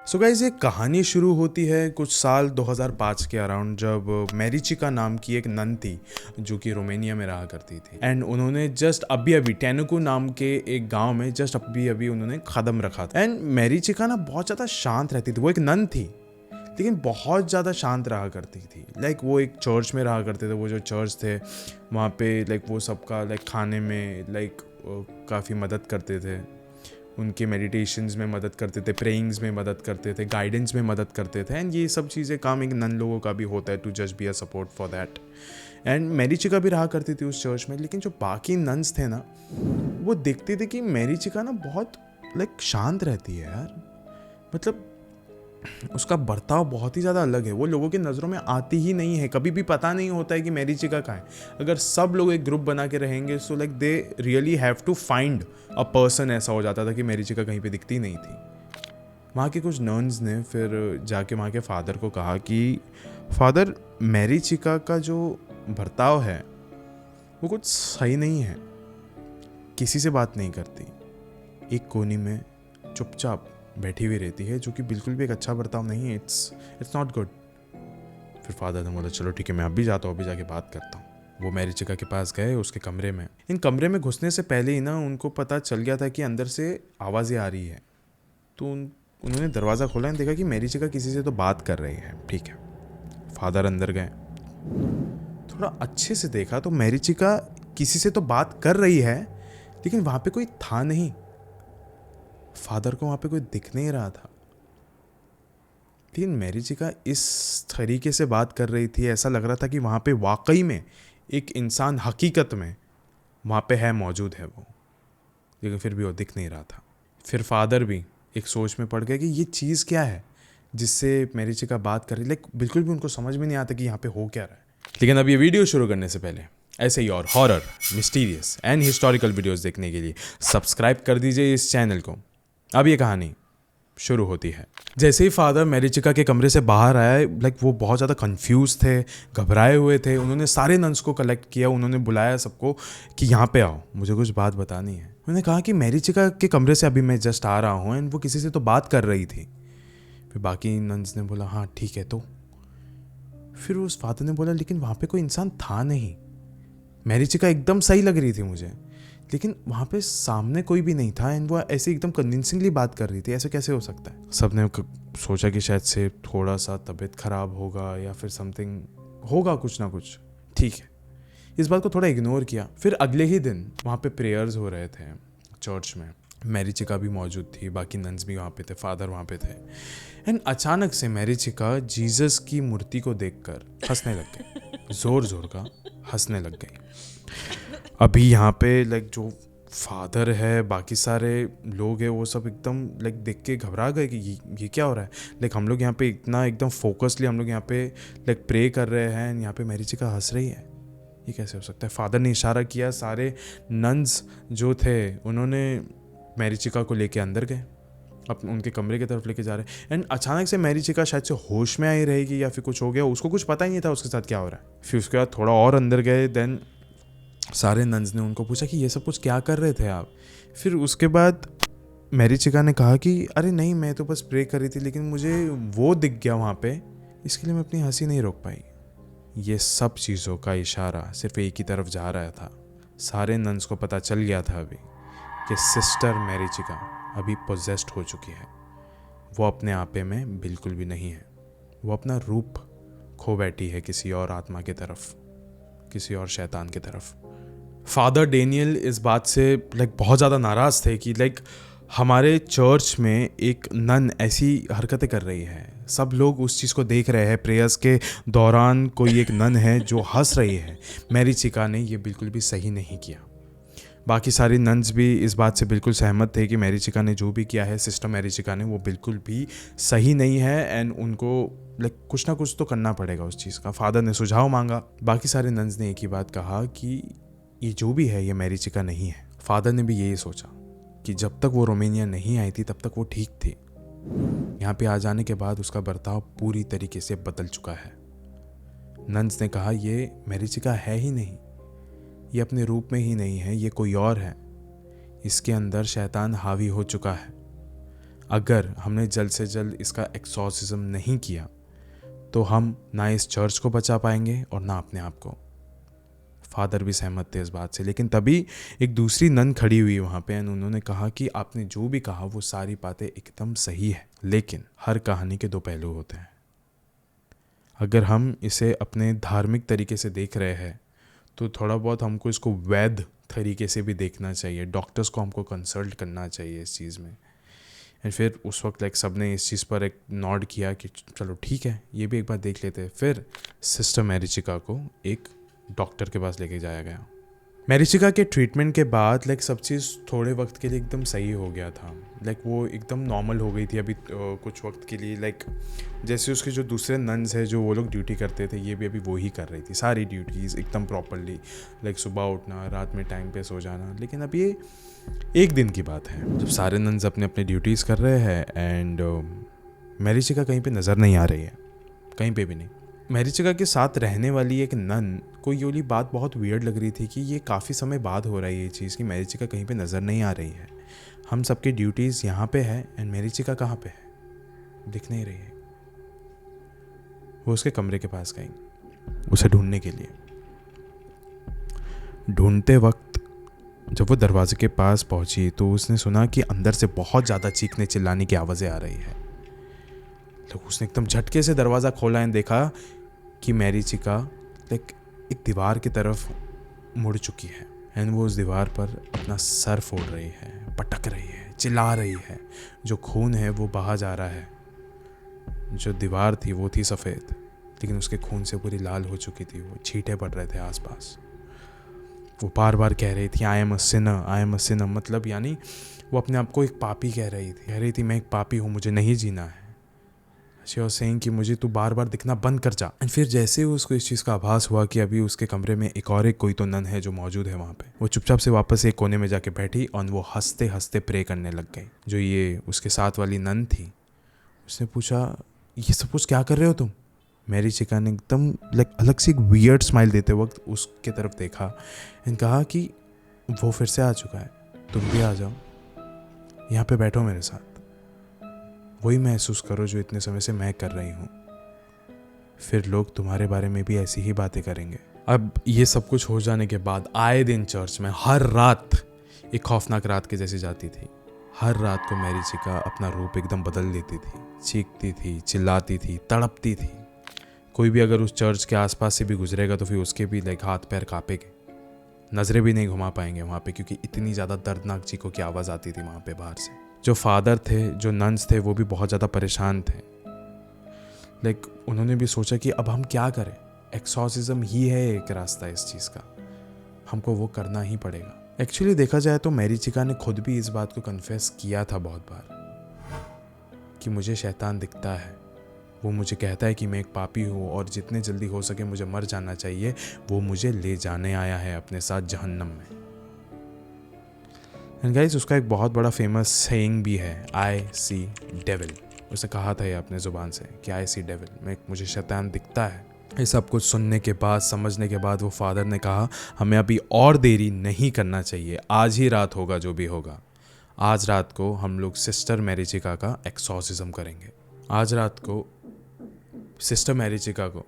So guys, ये कहानी शुरू होती है कुछ साल 2005 के अराउंड, जब मेरिचिका नाम की एक नन थी जो कि रोमानिया में रहा करती थी। एंड उन्होंने जस्ट अभी अभी टेनुकू नाम के एक गांव में जस्ट अभी अभी उन्होंने कदम रखा था। एंड मेरिचिका ना बहुत ज़्यादा शांत रहती थी। वो एक नन थी लेकिन बहुत ज़्यादा शांत रहा करती थी। लाइक वो एक चर्च में रहा करते थे। वो जो चर्च थे वहाँ पे लाइक वो सबका लाइक खाने में लाइक काफ़ी मदद करते थे, उनके मेडिटेशंस में मदद करते थे, प्रेइंग्स में मदद करते थे, गाइडेंस में मदद करते थे। एंड ये सब चीज़ें काम एक नन लोगों का भी होता है, to just be a support for that. And मेरिचिका भी रहा करती थी उस चर्च में। लेकिन जो बाकी नन्स थे ना, वो देखते थे कि मेरिचिका ना बहुत लाइक शांत रहती है यार। मतलब उसका बर्ताव बहुत ही ज़्यादा अलग है। वो लोगों की नज़रों में आती ही नहीं है। कभी भी पता नहीं होता है कि मेरिचिका कहाँ है। अगर सब लोग एक ग्रुप बना के रहेंगे so like they really have to find a person. ऐसा हो जाता था कि मेरिचिका कहीं पे दिखती नहीं थी। वहाँ के कुछ नर्न्स ने फिर जाके वहाँ के फादर को कहा कि फादर, मेरिचिका का जो बर्ताव है वो कुछ सही नहीं है। किसी से बात नहीं करती, एक कोने में चुपचाप बैठी हुई रहती है, जो कि बिल्कुल भी एक अच्छा बर्ताव नहीं है। It's not good. फिर फादर ने बोला चलो ठीक है, मैं अभी जाता हूँ, अभी जाके बात करता हूँ। वो मेरिचिका के पास गए, उसके कमरे में। इन कमरे में घुसने से पहले ही ना उनको पता चल गया था कि अंदर से आवाज़ें आ रही है। तो उन्होंने दरवाज़ा खोला और देखा कि मेरिचिका किसी से तो बात कर रही है। ठीक है, फादर अंदर गए, थोड़ा अच्छे से देखा तो मेरिचिका किसी से तो बात कर रही है लेकिन वहाँ पे कोई था नहीं। फादर को वहाँ पे कोई दिख नहीं रहा था। लेकिन मेरिचिका इस तरीके से बात कर रही थी, ऐसा लग रहा था कि वहाँ पे वाकई में एक इंसान हकीकत में वहाँ पे है, मौजूद है वो। लेकिन फिर भी वो दिख नहीं रहा था। फिर फादर भी एक सोच में पड़ गए कि ये चीज़ क्या है जिससे मेरिचिका बात कर रही। लाइक बिल्कुल भी उनको समझ में नहीं आता कि यहाँ पे हो क्या रहा है। लेकिन अब ये वीडियो शुरू करने से पहले ऐसे ही और horror, mysterious and historical videos देखने के लिए सब्सक्राइब कर दीजिए इस चैनल को। अब ये कहानी शुरू होती है। जैसे ही फादर मेरिचिका के कमरे से बाहर आया, लाइक वो बहुत ज़्यादा कंफ्यूज थे, घबराए हुए थे। उन्होंने सारे नन्स को कलेक्ट किया, उन्होंने बुलाया सबको कि यहाँ पे आओ, मुझे कुछ बात बतानी है। उन्होंने कहा कि मेरिचिका के कमरे से अभी मैं जस्ट आ रहा हूँ एंड वो किसी से तो बात कर रही थी। फिर बाकी नन्स ने बोला हाँ ठीक है। तो फिर उस फादर ने बोला लेकिन वहाँ पे कोई इंसान था नहीं। मेरिचिका एकदम सही लग रही थी मुझे, लेकिन वहाँ पे सामने कोई भी नहीं था एंड वो ऐसे एकदम कन्विंसिंगली बात कर रही थी। ऐसे कैसे हो सकता है? सबने सोचा कि शायद से थोड़ा सा तबीयत खराब होगा या फिर समथिंग होगा, कुछ ना कुछ। ठीक है, इस बात को थोड़ा इग्नोर किया। फिर अगले ही दिन वहाँ पे प्रेयर्स हो रहे थे चर्च में। मेरिचिका भी मौजूद थी, बाकी नन्स भी वहाँ पे थे, फादर वहाँ पे थे। एंड अचानक से मेरिचिका जीसस की मूर्ति को देखकर हंसने लग गई, जोर जोर का हंसने लग गई। अभी यहाँ पे लाइक जो फादर है, बाकी सारे लोग हैं, वो सब एकदम लाइक देख के घबरा गए कि ये क्या हो रहा है। लाइक हम लोग यहाँ पे इतना एकदम फोकसली हम लोग यहाँ पे लाइक प्रे कर रहे हैं, यहाँ पे मेरिचिका हंस रही है, ये कैसे हो सकता है? फादर ने इशारा किया, सारे नन्स जो थे उन्होंने मेरिचिका को लेके अंदर गए, अपने उनके कमरे की तरफ लेके जा रहे। एंड अचानक से मेरिचिका शायद से होश में आई रहेगी या फिर कुछ हो गया, उसको कुछ पता ही नहीं था उसके साथ क्या हो रहा है। फिर उसके बाद थोड़ा और अंदर गए, देन सारे नन्स ने उनको पूछा कि ये सब कुछ क्या कर रहे थे आप। फिर उसके बाद मेरिचिका ने कहा कि अरे नहीं, मैं तो बस प्रे कर रही थी, लेकिन मुझे वो दिख गया वहाँ पे, इसके लिए मैं अपनी हंसी नहीं रोक पाई। ये सब चीज़ों का इशारा सिर्फ एक ही तरफ जा रहा था। सारे नन्स को पता चल गया था अभी कि सिस्टर मेरिचिका अभी पोजेस्ड हो चुकी है। वो अपने आपे में बिल्कुल भी नहीं है। वो अपना रूप खो बैठी है किसी और आत्मा की तरफ, किसी और शैतान की तरफ। फादर डेनियल इस बात से लाइक बहुत ज़्यादा नाराज़ थे कि लाइक हमारे चर्च में एक नन ऐसी हरकतें कर रही है, सब लोग उस चीज़ को देख रहे हैं। प्रेयर्स के दौरान कोई एक नन है जो हंस रही है। मेरिचिका ने ये बिल्कुल भी सही नहीं किया। बाकी सारी नन्स भी इस बात से बिल्कुल सहमत थे कि मेरिचिका ने जो भी किया है, सिस्टर मेरिचिका ने, वो बिल्कुल भी सही नहीं है एंड उनको लाइक कुछ ना कुछ तो करना पड़ेगा उस चीज़ का। फादर ने सुझाव मांगा। बाकी सारे नन्स ने एक ही बात कहा कि ये जो भी है ये मेरिचिका नहीं है। फादर ने भी यही सोचा कि जब तक वो रोमानिया नहीं आई थी तब तक वो ठीक थी। यहाँ पे आ जाने के बाद उसका बर्ताव पूरी तरीके से बदल चुका है। नन्स ने कहा ये मेरिचिका है ही नहीं, ये अपने रूप में ही नहीं है, ये कोई और है। इसके अंदर शैतान हावी हो चुका है। अगर हमने जल्द से जल्द इसका एक्सॉर्सिज्म नहीं किया तो हम ना इस चर्च को बचा पाएंगे और ना अपने आप को। फादर भी सहमत थे इस बात से, लेकिन तभी एक दूसरी नन खड़ी हुई वहाँ पे एंड उन्होंने कहा कि आपने जो भी कहा वो सारी बातें एकदम सही है, लेकिन हर कहानी के दो पहलू होते हैं। अगर हम इसे अपने धार्मिक तरीके से देख रहे हैं तो थोड़ा बहुत हमको इसको वैध तरीके से भी देखना चाहिए। डॉक्टर्स को हमको कंसल्ट करना चाहिए इस चीज़ में। एंड फिर उस वक्त लाइक सब ने इस चीज़ पर एक नॉड किया कि चलो ठीक है, ये भी एक बार देख लेते हैं। फिर सिस्टर मैरिचिका को एक डॉक्टर के पास लेके जाया गया। मैरिचिका के ट्रीटमेंट के बाद लाइक सब चीज़ थोड़े वक्त के लिए एकदम सही हो गया था। लाइक वो एकदम नॉर्मल हो गई थी अभी कुछ वक्त के लिए। लाइक जैसे उसके जो दूसरे नन्स हैं जो वो लोग ड्यूटी करते थे, ये भी अभी वो ही कर रही थी सारी ड्यूटीज़ एकदम प्रॉपरली। लाइक सुबह उठना, रात में टाइम पे सो जाना। लेकिन अब ये एक दिन की बात है जब सारे नन्स अपने अपने ड्यूटीज़ कर रहे हैं एंड मैरिचिका कहीं पे नज़र नहीं आ रही है, कहीं पे भी नहीं। मैरिचिका के साथ रहने वाली एक नन को ये वाली बात बहुत वियर्ड लग रही थी कि ये काफ़ी समय बाद हो रहा है ये चीज़ कि मैरिचिका कहीं पे नज़र नहीं आ रही है। हम सबके ड्यूटीज़ यहाँ पे है एंड मैरिचिका कहाँ पे है, दिख नहीं रही है। वो उसके कमरे के पास गई उसे ढूंढने के लिए। ढूंढते वक्त जब वो दरवाजे के पास पहुंची तो उसने सुना कि अंदर से बहुत ज़्यादा चीखने चिल्लाने की आवाज़ें आ रही है। तो उसने एकदम झटके से दरवाज़ा खोला एंड देखा कि मैरिचिका लाइक एक दीवार की तरफ मुड़ चुकी है एंड वो उस दीवार पर अपना सर फोड़ रही है, पटक रही है, चिल्ला रही है। जो खून है वो बहा जा रहा है। जो दीवार थी वो थी सफ़ेद, लेकिन उसके खून से पूरी लाल हो चुकी थी। वो छींटे पड़ रहे थे आसपास। वो बार बार कह रही थी I am a Sinner, I am a Sinner. मतलब यानी वो अपने आप को एक पापी कह रही थी मैं एक पापी हूँ, मुझे नहीं जीना है। शी वाज सेइंग कि मुझे तू बार बार दिखना बंद कर जा। एंड फिर जैसे ही उसको इस चीज़ का आभास हुआ कि अभी उसके कमरे में एक कोई तो नन है जो मौजूद है वहाँ पे, वो चुपचाप से वापस एक कोने में जाके बैठी और वो हंसते हंसते प्रे करने लग गई। जो ये उसके साथ वाली नन थी उसने पूछा ये सब कुछ क्या कर रहे हो तुम? मैरिचिका ने एकदम लाइक अलग से एक वियर्ड स्माइल देते वक्त उसके तरफ देखा एंड कहा कि वो फिर से आ चुका है, तुम भी आ जाओ, यहाँ पे बैठो मेरे साथ, वही महसूस करो जो इतने समय से मैं कर रही हूँ। फिर लोग तुम्हारे बारे में भी ऐसी ही बातें करेंगे। अब ये सब कुछ हो जाने के बाद आए दिन चर्च में हर रात एक खौफनाक रात के जैसी जाती थी। हर रात को मैरिचिका अपना रूप एकदम बदल लेती थी, चीखती थी, चिल्लाती थी, तड़पती थी। कोई भी अगर उस चर्च के आसपास से भी गुजरेगा तो फिर उसके भी लाइक हाथ पैर कांपेंगे, नजरें भी नहीं घुमा पाएंगे वहाँ पे, क्योंकि इतनी ज़्यादा दर्दनाक चीखों की आवाज़ आती थी वहाँ पे बाहर से। जो फादर थे, जो नन्स थे, वो भी बहुत ज़्यादा परेशान थे। लाइक उन्होंने भी सोचा कि अब हम क्या करें, एक्सॉर्सिज्म ही है एक रास्ता इस चीज़ का, हमको वो करना ही पड़ेगा। एक्चुअली देखा जाए तो मैरिचिका ने खुद भी इस बात को कन्फेस किया था बहुत बार कि मुझे शैतान दिखता है, वो मुझे कहता है कि मैं एक पापी हूँ और जितने जल्दी हो सके मुझे मर जाना चाहिए। वो मुझे ले जाने आया है अपने साथ जहन्नम में। एंड गाइस उसका एक बहुत बड़ा फेमस सेइंग भी है, आई सी डेविल। उसने कहा था ये अपने ज़ुबान से कि आई सी डेविल, मुझे शैतान दिखता है। ये सब कुछ सुनने के बाद, समझने के बाद वो फादर ने कहा हमें अभी और देरी नहीं करना चाहिए, आज ही रात होगा जो भी होगा। आज रात को हम लोग सिस्टर मैरिचिका का एक्सॉर्सिज्म करेंगे। आज रात को सिस्टर मैरिचिका को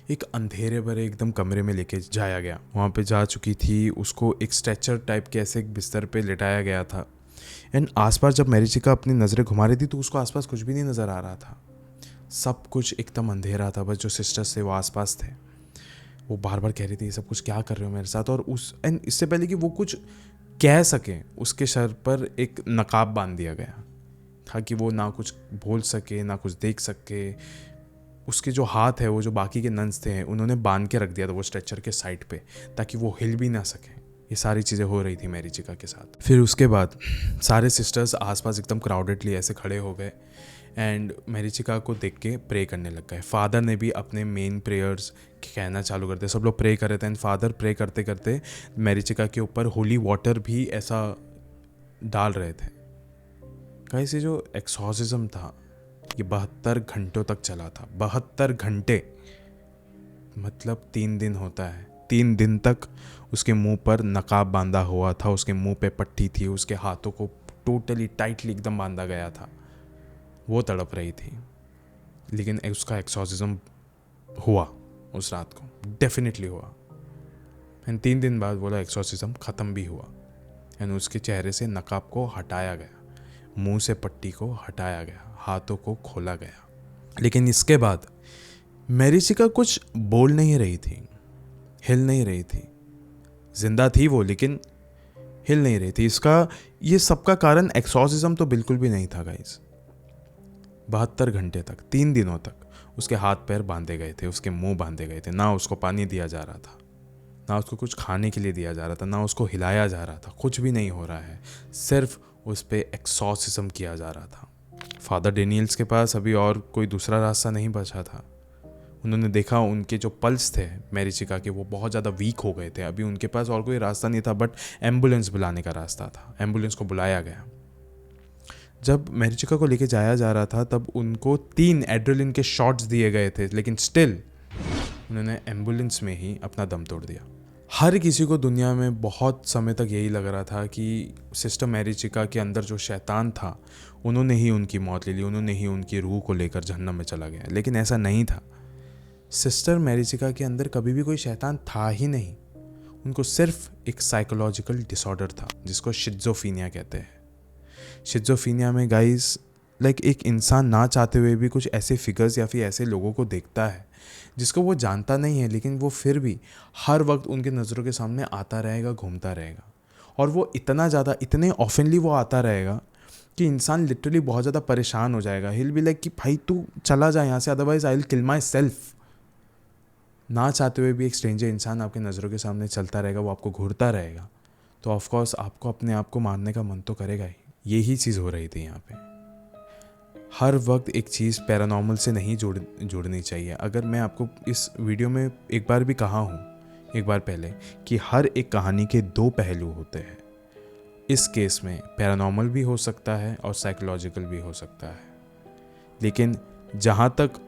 एक अंधेरे भरे एकदम कमरे में लेके जाया गया। वहाँ पे जा चुकी थी, उसको एक स्ट्रेचर टाइप के ऐसे एक बिस्तर पे लिटाया गया था। एंड आसपास जब मैरिचिका अपनी नज़रें घुमा रही थी तो उसको आसपास कुछ भी नहीं नज़र आ रहा था। सब कुछ एकदम अंधेरा था। बस जो सिस्टर्स थे वो आसपास थे। वो बार बार कह रही थी ये सब कुछ क्या कर रहे हो मेरे साथ। और एंड इससे पहले कि वो कुछ कह सके उसके सर पर एक नकाब बांध दिया गया था कि वो ना कुछ बोल सके ना कुछ देख सके। उसके जो हाथ है, वो जो बाकी के नन्स थे उन्होंने बांध के रख दिया था वो स्ट्रेचर के साइड पे, ताकि वो हिल भी ना सके। ये सारी चीज़ें हो रही थी मैरिचिका के साथ। फिर उसके बाद सारे सिस्टर्स आसपास एकदम क्राउडेडली ऐसे खड़े हो गए एंड मैरिचिका को देख के प्रे करने लग गए। फादर ने भी अपने मेन प्रेयर्स कहना चालू कर दिया। सब लोग प्रे कर रहे थे एंड फादर प्रे करते करते मैरिचिका के ऊपर होली वाटर भी ऐसा डाल रहे थे। गाइस ये जो एक्सॉर्सिज्म था ये 72 घंटों तक चला था। 72 घंटे मतलब 3 दिन होता है। 3 दिन तक उसके मुंह पर नकाब बांधा हुआ था, उसके मुंह पे पट्टी थी, उसके हाथों को टोटली टाइटली एकदम बांधा गया था, वो तड़प रही थी। लेकिन उसका एक्सॉर्सिज्म हुआ उस रात को, डेफिनेटली हुआ। एंड 3 दिन बाद वो एक्सॉर्सिज्म ख़त्म भी हुआ। एंड उसके चेहरे से नकाब को हटाया गया, मुंह से पट्टी को हटाया गया, हाथों को खोला गया। लेकिन इसके बाद मेरिचिका कुछ बोल नहीं रही थी, हिल नहीं रही थी। जिंदा थी वो, लेकिन हिल नहीं रही थी। ये सबका कारण एक्सॉर्सिज्म तो बिल्कुल भी नहीं था गाइस। 72 घंटे तक, 3 दिनों तक उसके हाथ पैर बांधे गए थे, उसके मुंह बांधे गए थे। ना उसको पानी दिया जा रहा था, ना उसको कुछ खाने के लिए दिया जा रहा था, ना उसको हिलाया जा रहा था। कुछ भी नहीं हो रहा है, सिर्फ उस पर एक्सॉर्सिज्म किया जा रहा था। फादर डेनियल्स के पास अभी और कोई दूसरा रास्ता नहीं बचा था। उन्होंने देखा उनके जो पल्स थे मेरिचिका के, वो बहुत ज़्यादा वीक हो गए थे। अभी उनके पास और कोई रास्ता नहीं था बट एम्बुलेंस बुलाने का रास्ता था। एम्बुलेंस को बुलाया गया। जब मेरिचिका को लेके जाया जा रहा था तब उनको 3 एड्रेलिन के शॉट्स दिए गए थे, लेकिन स्टिल उन्होंने एम्बुलेंस में ही अपना दम तोड़ दिया। हर किसी को दुनिया में बहुत समय तक यही लग रहा था कि सिस्टर मेरिचिका के अंदर जो शैतान था, उन्होंने ही उनकी मौत ले ली, उन्होंने ही उनकी रूह को लेकर जहन्नम में चला गया। लेकिन ऐसा नहीं था। सिस्टर मेरिचिका के अंदर कभी भी कोई शैतान था ही नहीं। उनको सिर्फ एक साइकोलॉजिकल डिसऑर्डर था जिसको शिज़ोफ्रेनिया कहते हैं। शिज़ोफ्रेनिया में गाइस एक इंसान ना चाहते हुए भी कुछ ऐसे फिगर्स या फिर ऐसे लोगों को देखता है जिसको वो जानता नहीं है, लेकिन वो फिर भी हर वक्त उनके नज़रों के सामने आता रहेगा, घूमता रहेगा। और वो इतना ज़्यादा, इतने ऑफनली वो आता रहेगा कि इंसान लिटरली बहुत ज़्यादा परेशान हो जाएगा। हिल बी लाइक कि भाई तू चला जा यहाँ से, otherwise I will kill my self. ना चाहते हुए भी एक स्ट्रेंजर इंसान आपके नज़रों के सामने चलता रहेगा, वो आपको घूरता रहेगा, तो ऑफकोर्स आपको अपने आप को मारने का मन तो करेगा ही। यही चीज़ हो रही थी यहाँ पे। हर वक्त एक चीज़ पैरानॉर्मल से नहीं जोड़नी चाहिए। अगर मैं आपको इस वीडियो में एक बार भी कहा हूँ, एक बार पहले, कि हर एक कहानी के 2 पहलू होते हैं। इस केस में पैरानॉर्मल भी हो सकता है और साइकोलॉजिकल भी हो सकता है। लेकिन जहाँ तक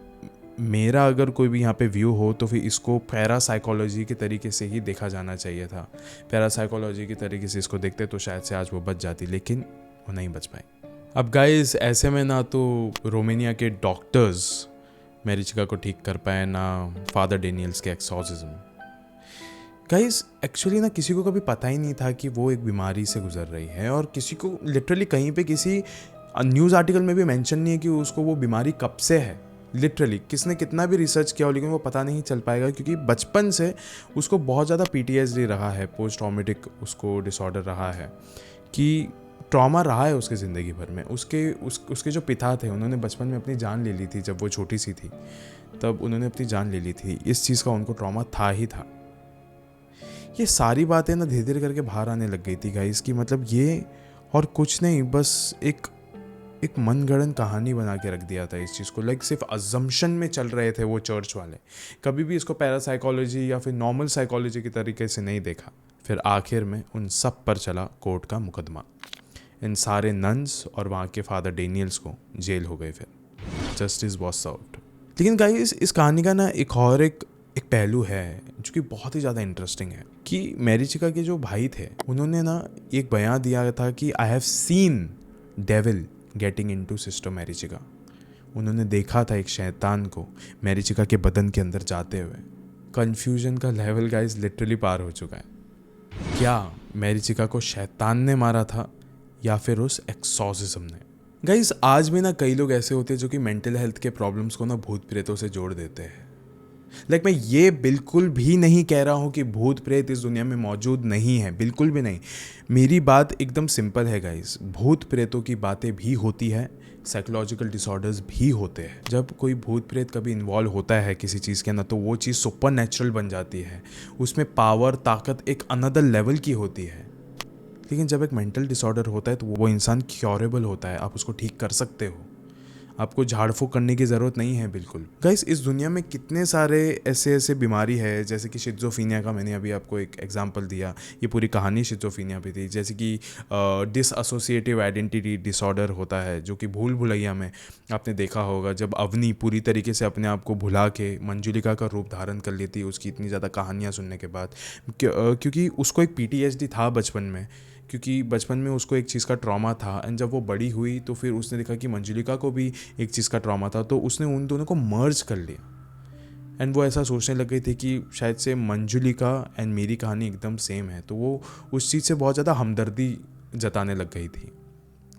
मेरा अगर कोई भी यहाँ पे व्यू हो तो फिर इसको पैरासाइकोलॉजी के तरीके से ही देखा जाना चाहिए था। पैरासाइकोलॉजी के तरीके से इसको देखते तो शायद से आज वो बच जाती, लेकिन वो नहीं बच पाई। अब गाइस ऐसे में ना तो रोमानिया के डॉक्टर्स मेरिचिका को ठीक कर पाए, ना फादर डेनियल्स के एक्सॉर्सिज्म। गाइस एक्चुअली ना किसी को कभी पता ही नहीं था कि वो एक बीमारी से गुजर रही है, और किसी को लिटरली कहीं पे किसी न्यूज़ आर्टिकल में भी मेंशन नहीं है कि उसको वो बीमारी कब से है। लिटरली किसने कितना भी रिसर्च किया हो, लेकिन वो पता नहीं चल पाएगा, क्योंकि बचपन से उसको बहुत ज़्यादा PTSD रहा है, पोस्ट ट्रॉमेटिक उसको डिसऑर्डर रहा है, कि ट्रॉमा रहा है उसके ज़िंदगी भर में। उसके जो पिता थे उन्होंने बचपन में अपनी जान ले ली थी। जब वो छोटी सी थी तब उन्होंने अपनी जान ले ली थी। इस चीज़ का उनको ट्रॉमा था ही था। ये सारी बातें ना धीरे धीरे करके बाहर आने लग गई थी गाइस, कि मतलब ये और कुछ नहीं, बस एक मनगढ़ंत कहानी बना के रख दिया था इस चीज़ को। सिर्फ अजम्पशन में चल रहे थे वो चर्च वाले। कभी भी इसको पैरासाइकोलॉजी या फिर नॉर्मल साइकोलॉजी के तरीके से नहीं देखा। फिर आखिर में उन सब पर चला कोर्ट का मुकदमा। इन सारे नन्स और वहाँ के फादर डेनियल्स को जेल हो गए। फिर जस्टिस वॉज सर्व्ड। लेकिन गाइस इस कहानी का ना एक पहलू है जो कि बहुत ही ज़्यादा इंटरेस्टिंग है, कि मेरिचिका के जो भाई थे उन्होंने ना एक बयान दिया था कि I have seen devil getting into sister मेरिचिका। उन्होंने देखा था एक शैतान को मेरिचिका के बदन के अंदर जाते हुए। कन्फ्यूजन का लेवल गाइस लिटरली पार हो चुका है। क्या मेरिचिका को शैतान ने मारा था या फिर उस एक्सॉर्सिज्म ने? गाइस आज भी ना कई लोग ऐसे होते हैं जो कि मेंटल हेल्थ के प्रॉब्लम्स को ना भूत प्रेतों से जोड़ देते हैं। मैं ये बिल्कुल भी नहीं कह रहा हूँ कि भूत प्रेत इस दुनिया में मौजूद नहीं है, बिल्कुल भी नहीं। मेरी बात एकदम सिंपल है गाइस, भूत प्रेतों की बातें भी होती है, साइकोलॉजिकल डिसऑर्डर्स भी होते हैं। जब कोई भूत प्रेत कभी इन्वॉल्व होता है किसी चीज़ के अंदर तो वो चीज़ सुपर नेचुरल बन जाती है, उसमें पावर, ताकत एक अनदर लेवल की होती है। लेकिन जब एक मेंटल डिसऑर्डर होता है तो वो इंसान क्योरेबल होता है, आप उसको ठीक कर सकते हो, आपको झाड़ फूक करने की ज़रूरत नहीं है बिल्कुल। गाइस इस दुनिया में कितने सारे ऐसे बीमारी है, जैसे कि शिज़ोफ्रेनिया का मैंने अभी आपको एक एग्जांपल दिया, ये पूरी कहानी शिज़ोफ्रेनिया पे थी। जैसे कि डिसएसोसिएटिव आइडेंटिटी डिसऑर्डर होता है, जो कि भूल भुलैया में आपने देखा होगा, जब अवनी पूरी तरीके से अपने आप को भुला के मंजुलिका का रूप धारण कर लेती है उसकी इतनी ज़्यादा कहानियाँ सुनने के बाद, क्योंकि उसको एक PTSD था बचपन में क्योंकि बचपन में उसको एक चीज़ का ट्रॉमा था, एंड जब वो बड़ी हुई तो फिर उसने देखा कि मंजुलिका को भी एक चीज़ का ट्रॉमा था, तो उसने उन दोनों को मर्ज कर लिया। एंड वो ऐसा सोचने लग गई थी कि शायद से मंजुलिका एंड मेरी कहानी एकदम सेम है, तो वो उस चीज़ से बहुत ज़्यादा हमदर्दी जताने लग गई थी।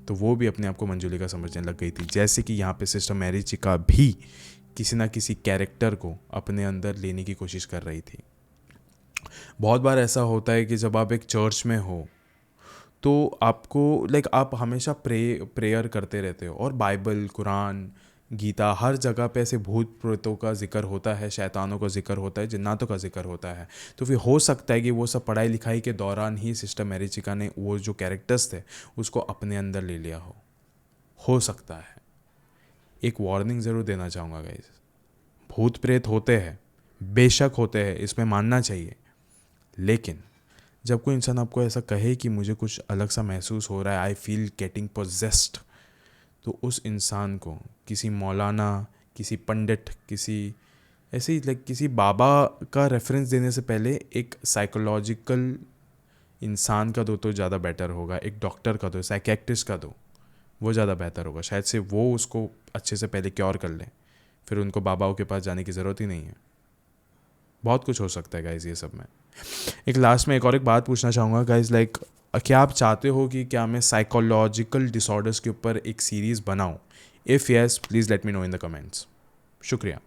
तो वो भी अपने आप को मंजुलिका समझने लग गई थी, जैसे कि यहाँ पे सिस्टर मैरिचिका भी किसी ना किसी कैरेक्टर को अपने अंदर लेने की कोशिश कर रही थी। बहुत बार ऐसा होता है कि जब आप एक चर्च में हो तो आपको आप हमेशा प्रेयर करते रहते हो, और बाइबल, कुरान, गीता, हर जगह पे ऐसे भूत प्रेतों का जिक्र होता है, शैतानों का जिक्र होता है, जिन्नातों का जिक्र होता है। तो फिर हो सकता है कि वो सब पढ़ाई लिखाई के दौरान ही सिस्टर मैरिचिका ने वो जो कैरेक्टर्स थे उसको अपने अंदर ले लिया हो सकता है। एक वार्निंग ज़रूर देना चाहूँगा गाइस, भूत प्रेत होते हैं, बेशक होते हैं, इसमें मानना चाहिए, लेकिन जब कोई इंसान आपको ऐसा कहे कि मुझे कुछ अलग सा महसूस हो रहा है, आई फील गेटिंग पोजेस्ड, तो उस इंसान को किसी मौलाना, किसी पंडित, किसी ऐसे ही किसी बाबा का रेफरेंस देने से पहले एक साइकोलॉजिकल इंसान का दो तो ज़्यादा बेटर होगा, एक डॉक्टर का दो, साइकेट्रिस्ट का दो, वो ज़्यादा बेहतर होगा। शायद से वो उसको अच्छे से पहले क्योर कर लें, फिर उनको बाबाओं के पास जाने की ज़रूरत ही नहीं है। बहुत कुछ हो सकता है गाइज ये सब में। एक लास्ट में एक बात पूछना चाहूँगा गाइज, क्या आप चाहते हो कि क्या मैं साइकोलॉजिकल डिसऑर्डर्स के ऊपर एक सीरीज़ बनाऊँ? If yes, please let me know in the comments. शुक्रिया।